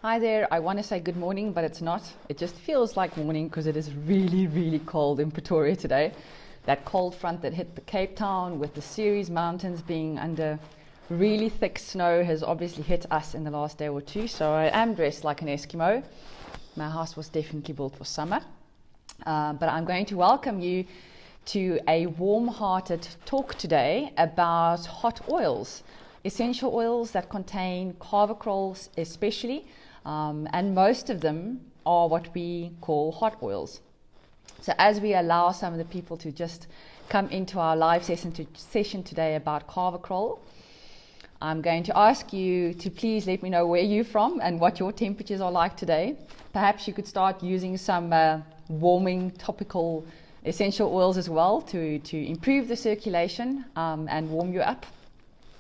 Hi there, I want to say good morning, but it's not. It just feels like morning because it is really, really cold in Pretoria today. That cold front that hit the Cape Town with the Ceres Mountains being under really thick snow has obviously hit us in the last day or two. So I am dressed like an Eskimo. My house was definitely built for summer. But I'm going to welcome you to a warm-hearted talk today about hot oils. Essential oils that contain Carvacrol especially, and most of them are what we call hot oils. So as we allow some of the people to just come into our live session today about Carvacrol, I'm going to ask you to please let me know where you're from and what your temperatures are like today. Perhaps you could start using some warming topical essential oils as well to improve the circulation and warm you up.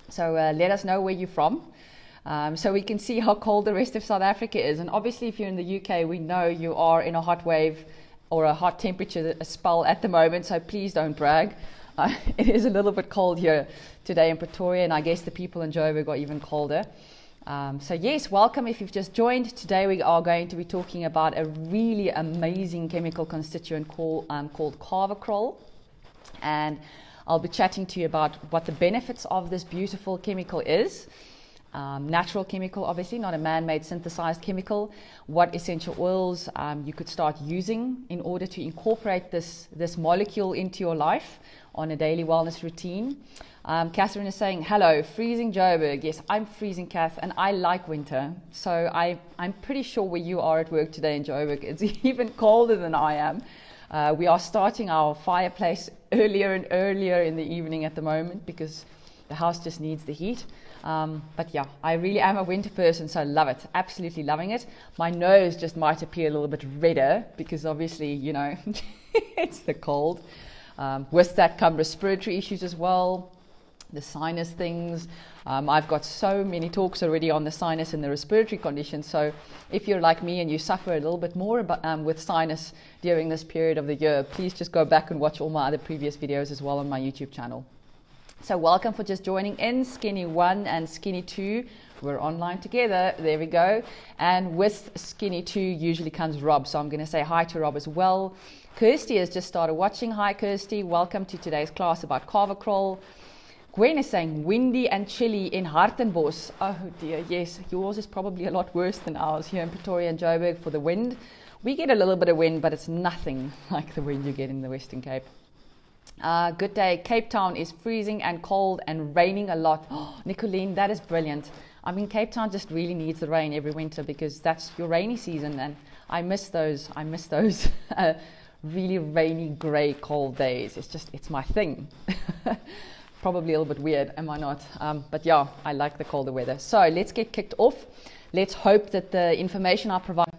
So let us know where you're from so we can see how cold the rest of South Africa is. And obviously if you're in the UK, we know you are in a hot wave or a hot temperature spell at the moment, so please don't brag. It is a little bit cold here today in Pretoria, and I guess the people in Joburg are even colder. So yes, welcome if you've just joined. Today we are going to be talking about a really amazing chemical constituent called Carvacrol, and I'll be chatting to you about what the benefits of this beautiful chemical is. Natural chemical, obviously, not a man-made synthesized chemical. What essential oils you could start using in order to incorporate this molecule into your life on a daily wellness routine. Catherine is saying, hello, freezing Joburg. Yes, I'm freezing, Kath, and I like winter. So I'm pretty sure where you are at work today in Joburg, it's even colder than I am. We are starting our fireplace earlier and earlier in the evening at the moment because the house just needs the heat. But yeah, I really am a winter person, so I love it. Absolutely loving it. My nose just might appear a little bit redder because obviously, you know, it's the cold. With that come respiratory issues as well, the sinus things. I've got so many talks already on the sinus and the respiratory conditions. So if you're like me and you suffer a little bit more with sinus during this period of the year, please just go back and watch all my other previous videos as well on my YouTube channel. So welcome for just joining in, Skinny 1 and Skinny 2. We're online together. There we go. And with Skinny 2 usually comes Rob. So I'm going to say hi to Rob as well. Kirsty has just started watching. Hi, Kirsty. Welcome to today's class about Carvacrol. Gwen is saying windy and chilly in Hartenbos. Oh dear, yes. Yours is probably a lot worse than ours here in Pretoria and Joburg for the wind. We get a little bit of wind, but it's nothing like the wind you get in the Western Cape. Good day. Cape Town is freezing and cold and raining a lot. Oh, Nicolene, that is brilliant. I mean, Cape Town just really needs the rain every winter because that's your rainy season, and I miss those really rainy, grey, cold days. It's my thing. Probably a little bit weird, am I not? But yeah, I like the colder weather. So let's get kicked off. Let's hope that the information I provide,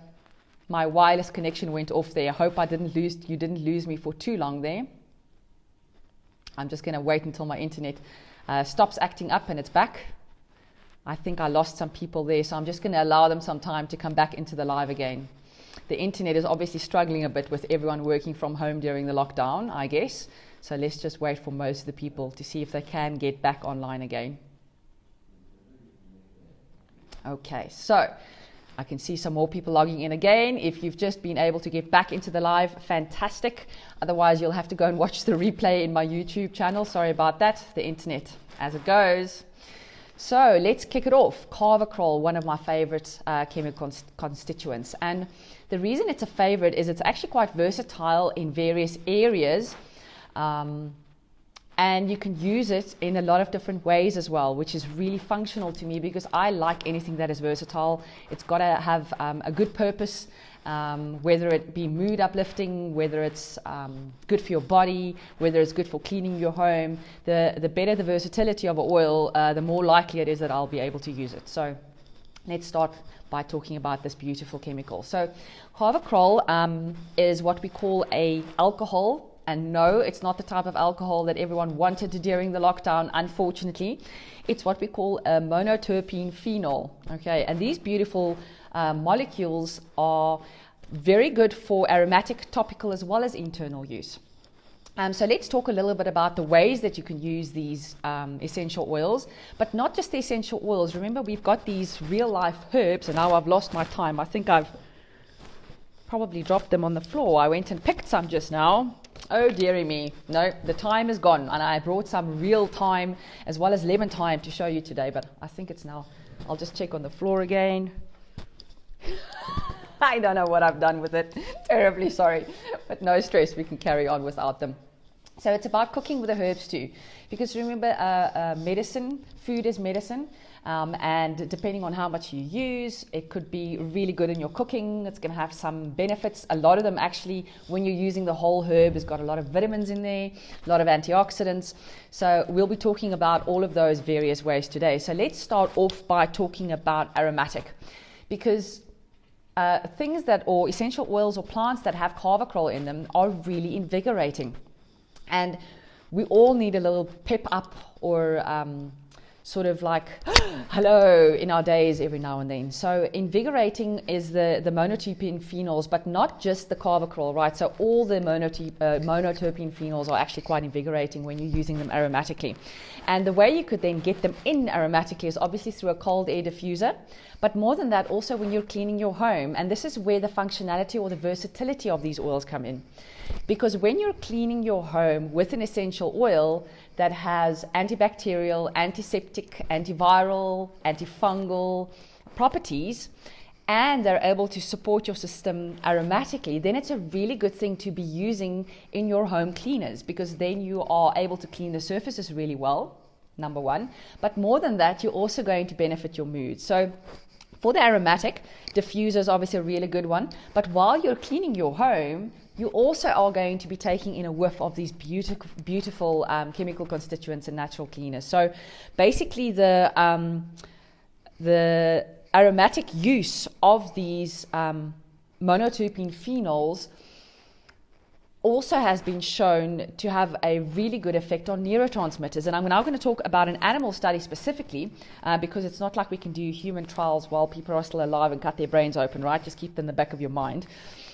my wireless connection went off there. I hope you didn't lose me for too long there. I'm just going to wait until my internet stops acting up and it's back. I think I lost some people there, so I'm just going to allow them some time to come back into the live again. The internet is obviously struggling a bit with everyone working from home during the lockdown, I guess. So let's just wait for most of the people to see if they can get back online again. Okay, so I can see some more people logging in again. If you've just been able to get back into the live, fantastic. Otherwise, you'll have to go and watch the replay in my YouTube channel. Sorry about that. The internet as it goes. So let's kick it off. Carvacrol, one of my favorite chemical constituents. And the reason it's a favorite is it's actually quite versatile in various areas. And you can use it in a lot of different ways as well, which is really functional to me because I like anything that is versatile. It's got to have a good purpose, whether it be mood uplifting, whether it's good for your body, whether it's good for cleaning your home. The better the versatility of an oil, the more likely it is that I'll be able to use it. So let's start by talking about this beautiful chemical. So Carvacrol is what we call a alcohol. And no, it's not the type of alcohol that everyone wanted during the lockdown, unfortunately. It's what we call a monoterpene phenol. Okay, and these beautiful molecules are very good for aromatic, topical, as well as internal use. So let's talk a little bit about the ways that you can use these essential oils, but not just the essential oils. Remember, we've got these real life herbs, and now I've lost my time. I think I've probably dropped them on the floor. I went and picked some just now. Oh dearie me. No, the time is gone, and I brought some real thyme as well as lemon thyme to show you today, but I think it's now. I'll just check on the floor again. I don't know what I've done with it. Terribly sorry, but no stress. We can carry on without them. So it's about cooking with the herbs too, because remember, medicine, food is medicine, and depending on how much you use, it could be really good in your cooking. It's going to have some benefits. A lot of them actually, when you're using the whole herb, has got a lot of vitamins in there, a lot of antioxidants. So we'll be talking about all of those various ways today. So let's start off by talking about aromatic, because things that, or essential oils or plants that have Carvacrol in them are really invigorating. And we all need a little pep up or sort of like hello in our days every now and then. So invigorating is the monoterpene phenols, but not just the Carvacrol, right? So all the monoterpene phenols are actually quite invigorating when you're using them aromatically. And the way you could then get them in aromatically is obviously through a cold air diffuser, but more than that, also when you're cleaning your home. And this is where the functionality or the versatility of these oils come in. Because when you're cleaning your home with an essential oil that has antibacterial, antiseptic, antiviral, antifungal properties, and they're able to support your system aromatically, then it's a really good thing to be using in your home cleaners, because then you are able to clean the surfaces really well, number one. But more than that, you're also going to benefit your mood. So for the aromatic, diffuser is obviously a really good one. But while you're cleaning your home, you also are going to be taking in a whiff of these beautiful chemical constituents and natural cleaners. So basically the aromatic use of these monoterpene phenols also has been shown to have a really good effect on neurotransmitters. And I'm now going to talk about an animal study specifically, because it's not like we can do human trials while people are still alive and cut their brains open, right? Just keep them in the back of your mind.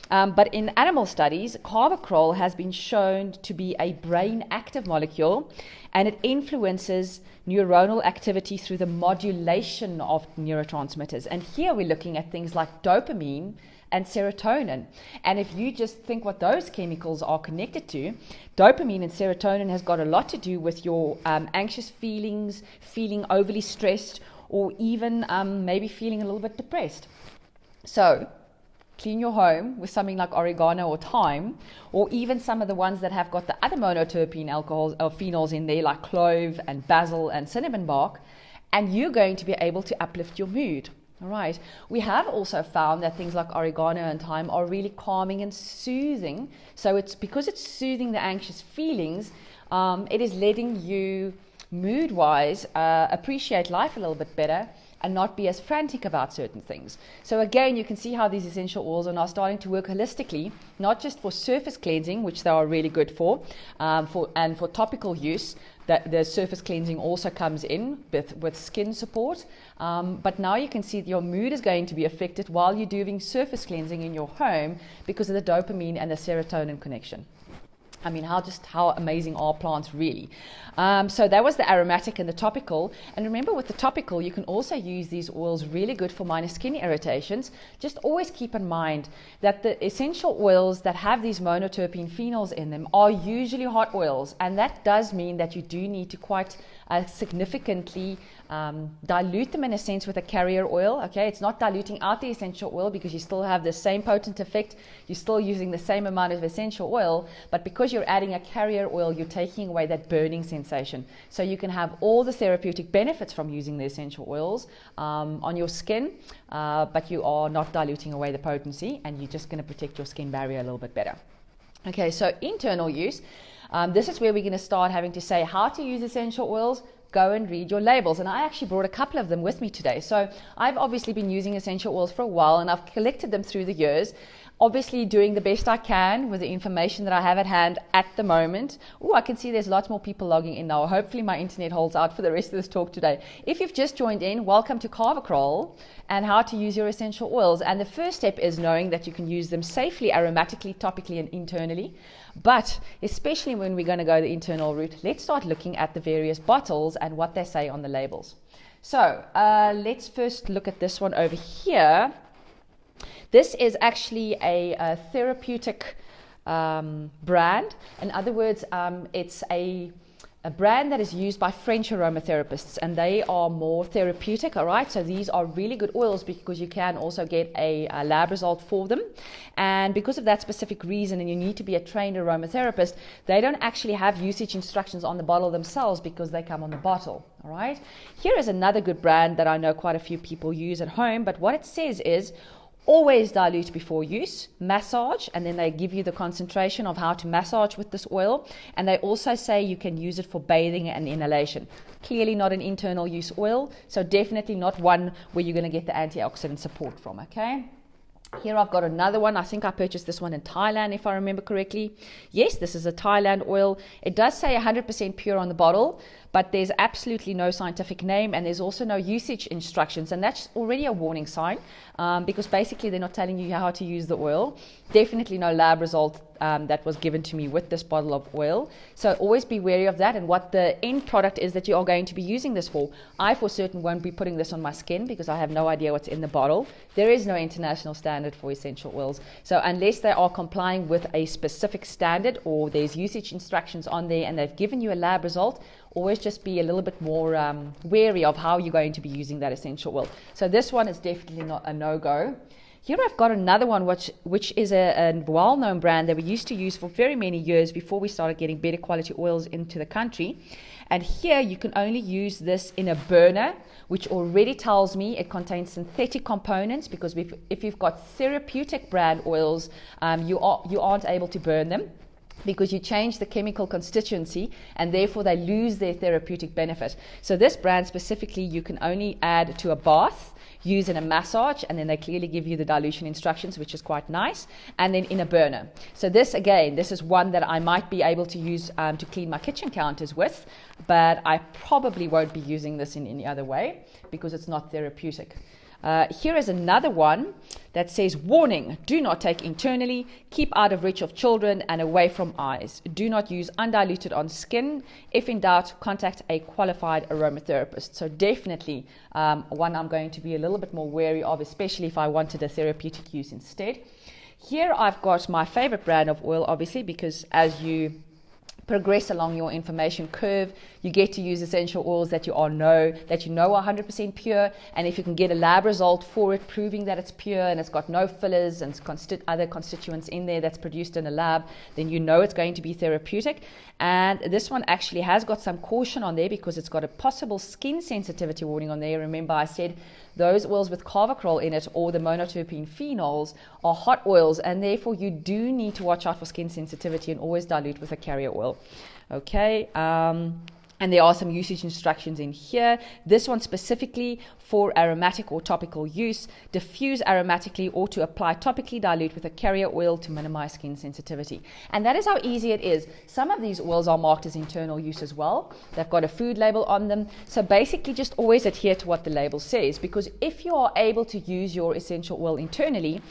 But in animal studies, Carvacrol has been shown to be a brain active molecule, and it influences neuronal activity through the modulation of neurotransmitters. And here we're looking at things like dopamine and serotonin. And if you just think what those chemicals are connected to, dopamine and serotonin has got a lot to do with your anxious feelings, feeling overly stressed, or even maybe feeling a little bit depressed. So clean your home with something like oregano or thyme, or even some of the ones that have got the other monoterpene alcohols or phenols in there, like clove and basil and cinnamon bark, and you're going to be able to uplift your mood. All right. We have also found that things like oregano and thyme are really calming and soothing. So it's because it's soothing the anxious feelings, it is letting you mood-wise appreciate life a little bit better and not be as frantic about certain things. So again, you can see how these essential oils are now starting to work holistically, not just for surface cleansing, which they are really good for for topical use. That the surface cleansing also comes in with skin support. But now you can see that your mood is going to be affected while you're doing surface cleansing in your home because of the dopamine and the serotonin connection. I mean, how amazing are plants really? So that was the aromatic and the topical. And remember, with the topical, you can also use these oils really good for minor skin irritations. Just always keep in mind that the essential oils that have these monoterpene phenols in them are usually hot oils. And that does mean that you do need to quite significantly dilute them in a sense with a carrier oil. Okay, it's not diluting out the essential oil because you still have the same potent effect. You're still using the same amount of essential oil, but because you're adding a carrier oil, you're taking away that burning sensation. So you can have all the therapeutic benefits from using the essential oils on your skin, but you are not diluting away the potency, and you're just going to protect your skin barrier a little bit better. Okay, so internal use. This is where we're going to start having to say how to use essential oils. Go and read your labels. And I actually brought a couple of them with me today. So I've obviously been using essential oils for a while, and I've collected them through the years. Obviously doing the best I can with the information that I have at hand at the moment. Oh, I can see there's lots more people logging in now. Hopefully my internet holds out for the rest of this talk today. If you've just joined in, welcome to Carvacrol and how to use your essential oils. And the first step is knowing that you can use them safely, aromatically, topically, and internally. But especially when we're going to go the internal route, let's start looking at the various bottles and what they say on the labels. So let's first look at this one over here. This is actually a therapeutic brand. In other words, it's a brand that is used by French aromatherapists, and they are more therapeutic, all right? So these are really good oils because you can also get a lab result for them. And because of that specific reason, and you need to be a trained aromatherapist, they don't actually have usage instructions on the bottle themselves because they come on the bottle, all right? Here is another good brand that I know quite a few people use at home, but what it says is, always dilute before use, massage, and then they give you the concentration of how to massage with this oil. And they also say you can use it for bathing and inhalation. Clearly not an internal use oil, so definitely not one where you're going to get the antioxidant support from, okay? Here I've got another one. I think I purchased this one in Thailand, if I remember correctly. Yes, this is a Thailand oil. It does say 100% pure on the bottle, but there's absolutely no scientific name, and there's also no usage instructions, and that's already a warning sign, because basically they're not telling you how to use the oil. Definitely no lab result that was given to me with this bottle of oil. So always be wary of that and what the end product is that you are going to be using this for. I for certain won't be putting this on my skin because I have no idea what's in the bottle. There is no international standard for essential oils. So unless they are complying with a specific standard or there's usage instructions on there and they've given you a lab result, always just be a little bit more wary of how you're going to be using that essential oil. So this one is definitely not a no-go. Here I've got another one which is a well-known brand that we used to use for very many years before we started getting better quality oils into the country. And here you can only use this in a burner, which already tells me it contains synthetic components, because if you've got therapeutic brand oils, you aren't able to burn them, because you change the chemical constituency and therefore they lose their therapeutic benefit. So this brand specifically you can only add to a bath, use in a massage, and then they clearly give you the dilution instructions, which is quite nice, and then in a burner. So this is one that I might be able to use to clean my kitchen counters with, but I probably won't be using this in any other way because it's not therapeutic. Here is another one that says, warning, do not take internally, keep out of reach of children and away from eyes. Do not use undiluted on skin. If in doubt, contact a qualified aromatherapist. So definitely one I'm going to be a little bit more wary of, especially if I wanted a therapeutic use instead. Here I've got my favorite brand of oil, obviously, because as you progress along your information curve, you get to use essential oils that you know are 100% pure, and if you can get a lab result for it proving that it's pure and it's got no fillers and other constituents in there that's produced in a lab, then you know it's going to be therapeutic. And this one actually has got some caution on there because it's got a possible skin sensitivity warning on there. Remember I said those oils with Carvacrol in it or the monoterpene phenols are hot oils, and therefore you do need to watch out for skin sensitivity and always dilute with a carrier oil. Okay, and there are some usage instructions in here. This one specifically for aromatic or topical use. Diffuse aromatically or to apply topically, dilute with a carrier oil to minimize skin sensitivity. And that is how easy it is. Some of these oils are marked as internal use as well. They've got a food label on them. So basically just always adhere to what the label says, because if you are able to use your essential oil internally,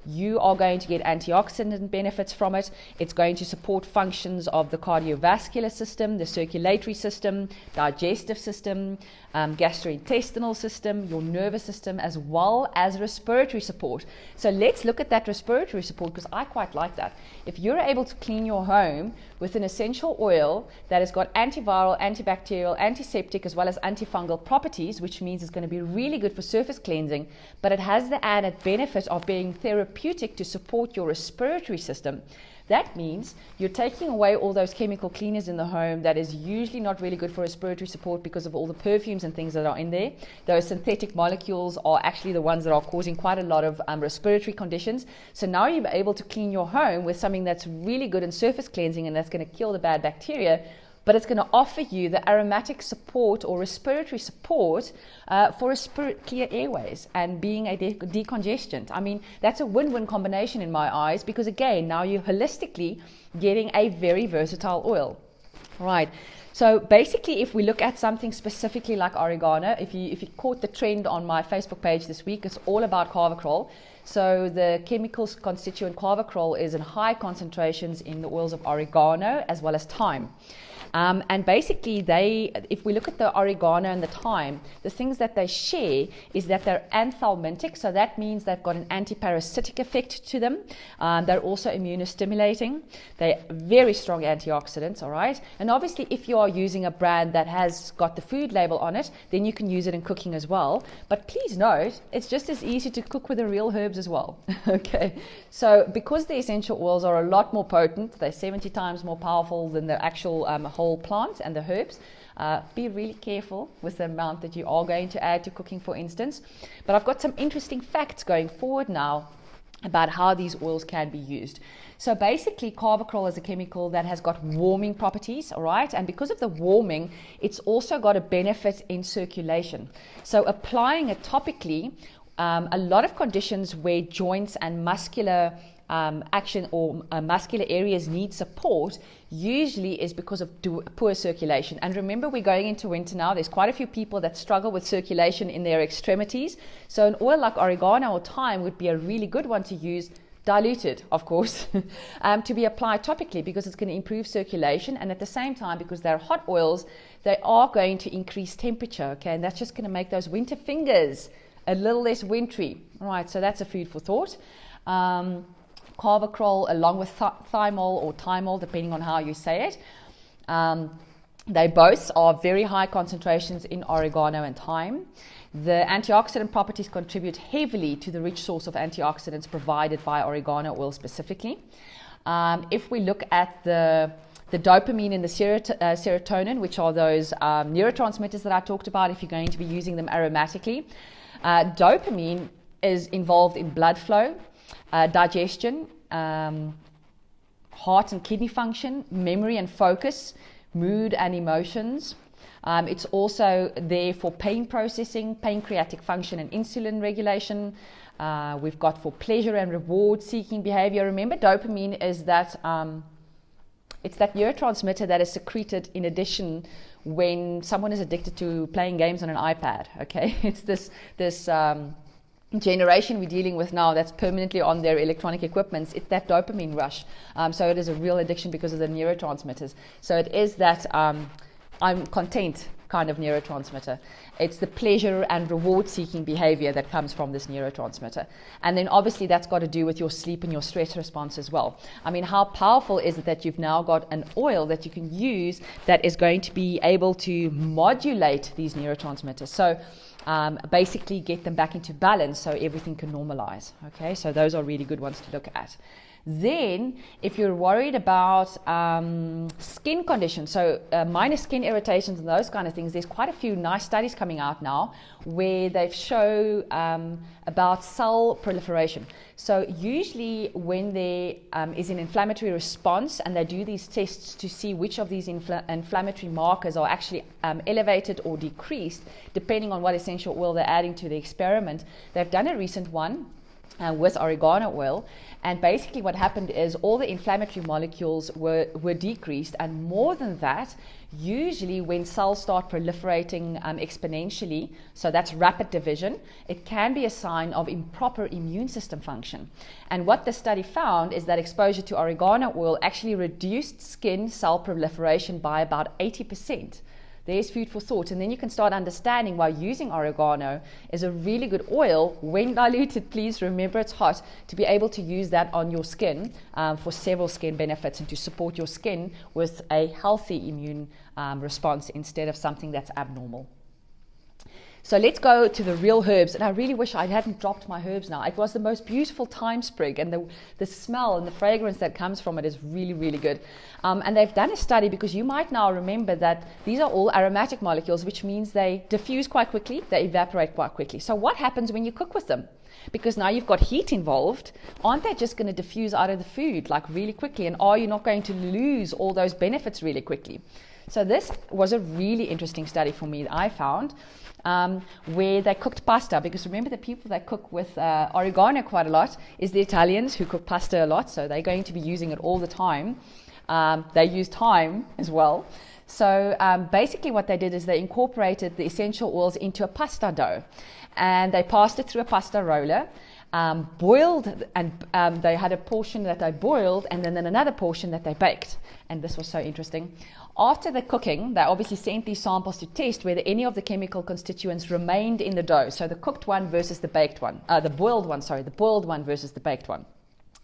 you are going to get antioxidant benefits from it. It's going to support functions of the cardiovascular system, the circulatory system, digestive system, gastrointestinal system, your nervous system, as well as respiratory support. So let's look at that respiratory support, because I quite like that. If you're able to clean your home with an essential oil that has got antiviral, antibacterial, antiseptic, as well as antifungal properties, which means it's going to be really good for surface cleansing, but it has the added benefit of being therapeutic to support your respiratory system. That means you're taking away all those chemical cleaners in the home that is usually not really good for respiratory support because of all the perfumes and things that are in there. Those synthetic molecules are actually the ones that are causing quite a lot of respiratory conditions. So now you're able to clean your home with something that's really good in surface cleansing and that's going to kill the bad bacteria, but it's going to offer you the aromatic support or respiratory support for clear airways and being a decongestant. I mean, that's a win-win combination in my eyes, because again, now you're holistically getting a very versatile oil. Right. So basically, if we look at something specifically like oregano, if you caught the trend on my Facebook page this week, it's all about Carvacrol. So the chemicals constituent Carvacrol is in high concentrations in the oils of oregano as well as thyme. And basically, if we look at the oregano and the thyme, the things that they share is that they're anthelmintic, so that means they've got an antiparasitic effect to them. They're also immunostimulating. They're very strong antioxidants, all right? And obviously, if you are using a brand that has got the food label on it, then you can use it in cooking as well. But please note, it's just as easy to cook with the real herbs as well, okay? So because the essential oils are a lot more potent, they're 70 times more powerful than the actual whole plant and the herbs. Be really careful with the amount that you are going to add to cooking, for instance. But I've got some interesting facts going forward now about how these oils can be used. So basically, Carvacrol is a chemical that has got warming properties, all right? And because of the warming, it's also got a benefit in circulation. So applying it topically, a lot of conditions where joints and muscular action or muscular areas need support usually is because of poor circulation. And remember, we're going into winter now. There's quite a few people that struggle with circulation in their extremities. So an oil like oregano or thyme would be a really good one to use, diluted, of course, to be applied topically, because it's going to improve circulation. And at the same time, because they're hot oils, they are going to increase temperature, okay? And that's just going to make those winter fingers a little less wintry. All right, so that's a food for thought. Carvacrol, along with thymol or thymol, depending on how you say it. They both are very high concentrations in oregano and thyme. The antioxidant properties contribute heavily to the rich source of antioxidants provided by oregano oil specifically. If we look at the dopamine and the serotonin, which are those neurotransmitters that I talked about, if you're going to be using them aromatically, dopamine is involved in blood flow, digestion, heart and kidney function, memory and focus, mood and emotions. It's also there for pain processing, pancreatic function and insulin regulation. We've got for pleasure and reward seeking behavior. Remember, dopamine is that it's that neurotransmitter that is secreted in addition when someone is addicted to playing games on an iPad, okay? It's this generation we're dealing with now that's permanently on their electronic equipments. It's that dopamine rush. So it is a real addiction because of the neurotransmitters. So it is that I'm content kind of neurotransmitter. It's the pleasure and reward seeking behavior that comes from this neurotransmitter. And then obviously that's got to do with your sleep and your stress response as well. I mean, how powerful is it that you've now got an oil that you can use that is going to be able to modulate these neurotransmitters? So basically get them back into balance so everything can normalize. Okay, so those are really good ones to look at. Then, if you're worried about skin conditions, so minor skin irritations and those kind of things, there's quite a few nice studies coming out now where they've shown about cell proliferation. So usually when there is an inflammatory response and they do these tests to see which of these inflammatory markers are actually elevated or decreased, depending on what essential oil they're adding to the experiment, they've done a recent one with oregano oil, and basically what happened is all the inflammatory molecules were decreased, and more than that, usually when cells start proliferating exponentially, so that's rapid division, it can be a sign of improper immune system function. And what the study found is that exposure to oregano oil actually reduced skin cell proliferation by about 80%. There's food for thought. And then you can start understanding why using oregano is a really good oil when diluted. Please remember it's hot, to be able to use that on your skin for several skin benefits and to support your skin with a healthy immune response instead of something that's abnormal. So let's go to the real herbs. And I really wish I hadn't dropped my herbs now. It was the most beautiful thyme sprig, and the smell and the fragrance that comes from it is really, really good. And they've done a study, because you might now remember that these are all aromatic molecules, which means they diffuse quite quickly, they evaporate quite quickly. So what happens when you cook with them? Because now you've got heat involved, aren't they just going to diffuse out of the food like really quickly? And are you not going to lose all those benefits really quickly? So this was a really interesting study for me that I found. Where they cooked pasta, because remember the people that cook with oregano quite a lot is the Italians, who cook pasta a lot, so they're going to be using it all the time. They use thyme as well. So basically what they did is they incorporated the essential oils into a pasta dough, and they passed it through a pasta roller, boiled, and they had a portion that they boiled and then another portion that they baked. And this was so interesting. After the cooking, they obviously sent these samples to test whether any of the chemical constituents remained in the dough. So the cooked one versus the baked one, the boiled one versus the baked one.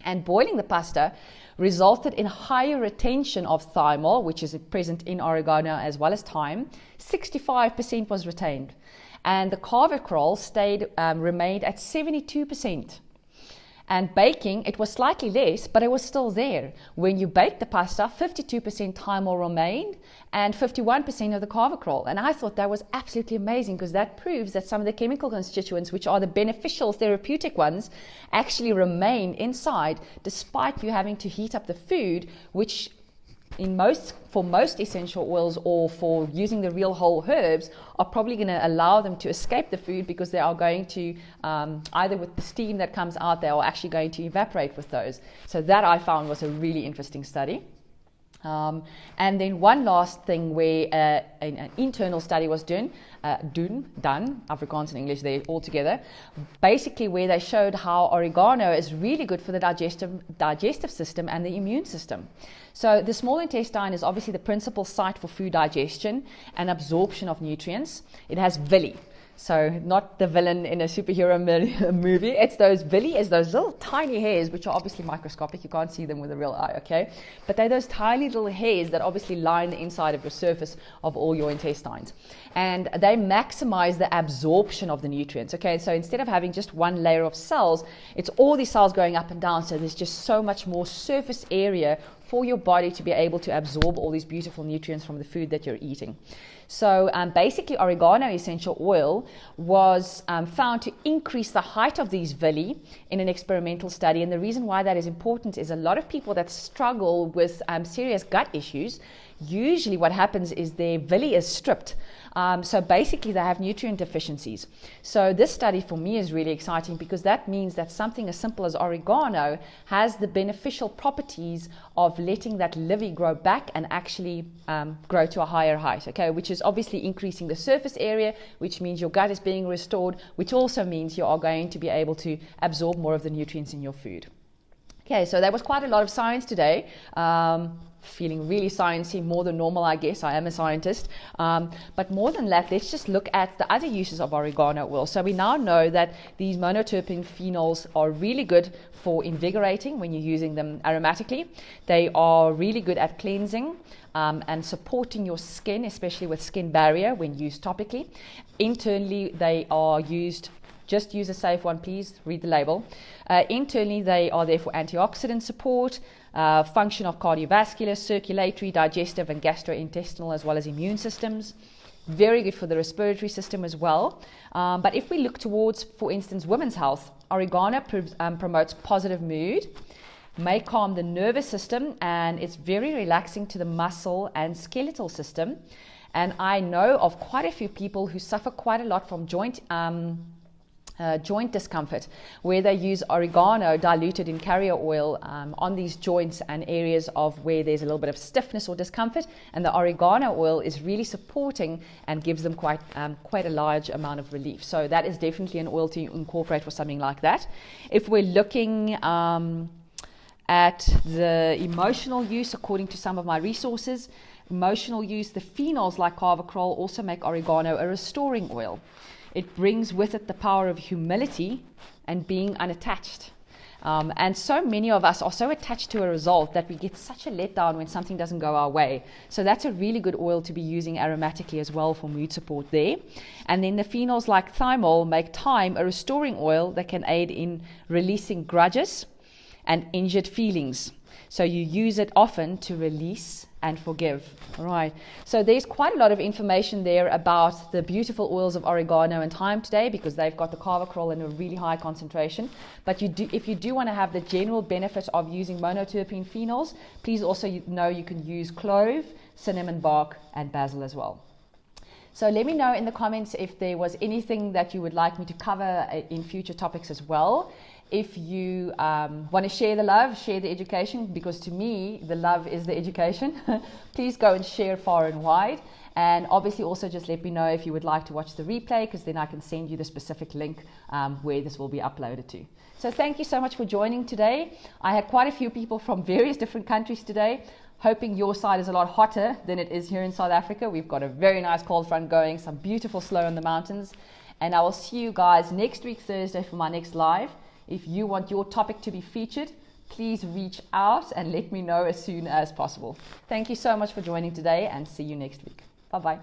And boiling the pasta resulted in higher retention of thymol, which is present in oregano as well as thyme. 65% was retained. And the Carvacrol remained at 72%. And baking, it was slightly less, but it was still there. When you baked the pasta, 52% thymol remained and 51% of the Carvacrol. And I thought that was absolutely amazing, because that proves that some of the chemical constituents, which are the beneficial therapeutic ones, actually remain inside despite you having to heat up the food, which for most essential oils or for using the real whole herbs are probably going to allow them to escape the food, because they are going to either with the steam that comes out, they are actually going to evaporate with those. So that I found was a really interesting study. And then one last thing where an internal study was done, Afrikaans and English there all together, basically where they showed how oregano is really good for the digestive system and the immune system. So the small intestine is obviously the principal site for food digestion and absorption of nutrients. It has villi. So not the villain in a superhero movie. It's those villi, it's those little tiny hairs, which are obviously microscopic. You can't see them with a real eye, okay? But they're those tiny little hairs that obviously line the inside of your surface of all your intestines. And they maximize the absorption of the nutrients, okay? So instead of having just one layer of cells, it's all these cells going up and down. So there's just so much more surface area for your body to be able to absorb all these beautiful nutrients from the food that you're eating. So basically oregano essential oil was found to increase the height of these villi in an experimental study. And the reason why that is important is a lot of people that struggle with serious gut issues, usually what happens is their villi is stripped. So basically they have nutrient deficiencies. So this study for me is really exciting, because that means that something as simple as oregano has the beneficial properties of letting that liver grow back and actually grow to a higher height, okay, which is obviously increasing the surface area, which means your gut is being restored, which also means you are going to be able to absorb more of the nutrients in your food. Okay, so that was quite a lot of science today. Feeling really sciencey, more than normal, I guess. I am a scientist. But more than that, let's just look at the other uses of oregano oil. So we now know that these monoterpene phenols are really good for invigorating when you're using them aromatically. They are really good at cleansing and supporting your skin, especially with skin barrier when used topically. Internally, they are used. Just use a safe one, please. Read the label. Internally, they are there for antioxidant support, function of cardiovascular, circulatory, digestive, and gastrointestinal, as well as immune systems. Very good for the respiratory system as well. But if we look towards, for instance, women's health, oregano promotes positive mood, may calm the nervous system, and it's very relaxing to the muscle and skeletal system. And I know of quite a few people who suffer quite a lot from joint discomfort, where they use oregano diluted in carrier oil on these joints and areas of where there's a little bit of stiffness or discomfort, and the oregano oil is really supporting and gives them quite a large amount of relief. So that is definitely an oil to incorporate for something like that. If we're looking at the emotional use, according to some of my resources, emotional use, the phenols like Carvacrol also make oregano a restoring oil. It brings with it the power of humility and being unattached. And so many of us are so attached to a result that we get such a letdown when something doesn't go our way. So that's a really good oil to be using aromatically as well for mood support there. And then the phenols like thymol make thyme a restoring oil that can aid in releasing grudges and injured feelings. So you use it often to release and forgive. All right. So there's quite a lot of information there about the beautiful oils of oregano and thyme today, because they've got the Carvacrol in a really high concentration. But if you do want to have the general benefit of using monoterpene phenols, please also know you can use clove, cinnamon bark, and basil as well. So let me know in the comments if there was anything that you would like me to cover in future topics as well. If you want to share the love, share the education, because to me, the love is the education. Please go and share far and wide. And obviously also just let me know if you would like to watch the replay, because then I can send you the specific link where this will be uploaded to. So thank you so much for joining today. I had quite a few people from various different countries today. Hoping your side is a lot hotter than it is here in South Africa. We've got a very nice cold front going, some beautiful snow in the mountains. And I will see you guys next week, Thursday, for my next live. If you want your topic to be featured, please reach out and let me know as soon as possible. Thank you so much for joining today, and see you next week. Bye-bye.